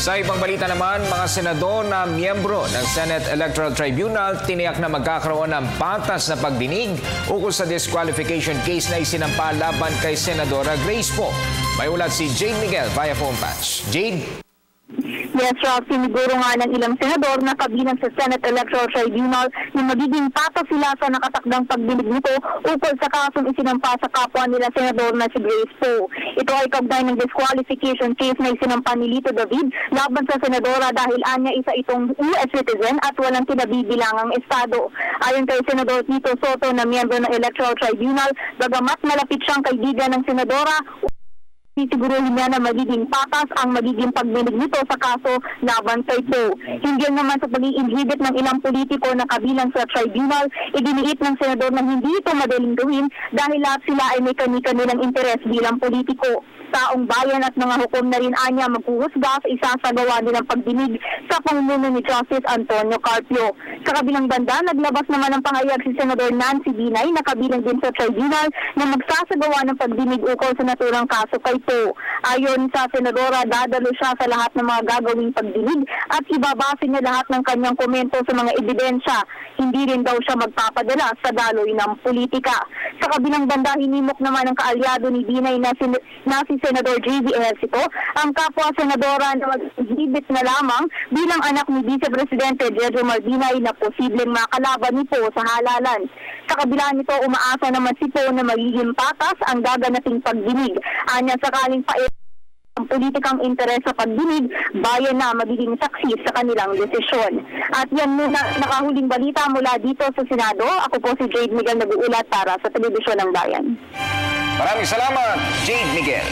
Sa ibang balita naman, mga senador na miyembro ng Senate Electoral Tribunal tiniyak na magkakaroon ng patas na pagdinig ukol sa disqualification case na isinampa laban kay Senadora Grace Poe. May ulat si Jade Miguel via phone patch. Jade? Yes, Rob, siniguro nga ng ilang senador na kabilang sa Senate Electoral Tribunal na magiging patas sila sa nakatakdang pagdinig nito ukol sa kasong isinampa sa kapwa nila senador na si Grace Poe. Ito ay kaugnay ng disqualification case na isinampa ni Lito David laban sa senadora dahil anya isa itong US citizen at walang kinabibilangang estado. Ayon kay Senador Tito Soto na miyembro ng Electoral Tribunal, bagamat malapit siyang kaibigan ng senadora, sisiguruhin niya na magiging patas ang magiging pagdinig nito sa kaso laban kay Poe. Hindi naman sa pag-i-inhibit ng ilang politiko na kabilang sa tribunal, idiniit ng senador na hindi ito madaling gawin dahil lahat sila ay may kani-kanilang interes bilang politiko. Taong bayan at mga hukom na rin anya maghuhusga sa isasagawa nilang pagdinig sa pamumuno ni Justice Antonio Carpio. Sa kabilang banda, naglabas naman ng pangayag si Senador Nancy Binay na kabilang din sa tribunal na magsasagawa ng pagdinig ukol sa naturang kaso kay Poe. Ayon sa senadora, dadalo siya sa lahat ng mga gagawing pagdinig at ibabase niya lahat ng kanyang komento sa mga ebidensya. Hindi rin daw siya magpapadala sa daloy ng politika. Sa kabilang banda, hinimok naman ng kaalyado ni Binay na si Senador J.V. Ejercito ang kapwa senadora na mag-exhibit na lamang bilang anak ni Vice Presidente Jejomar Marbinay na posibleng makalaban ni Poe sa halalan. Sa kabila nito, umaasa naman si Poe na magiging patas ang gaganating pagdinig. Anya sakaling ang politikang interes sa pagdinig, bayan na magiging saksi sa kanilang desisyon. At yan muna nakahuling balita mula dito sa Senado. Ako po si Jade Miguel nag-uulat para sa Telebisyon ng Bayan. Maraming salamat, Jade Miguel.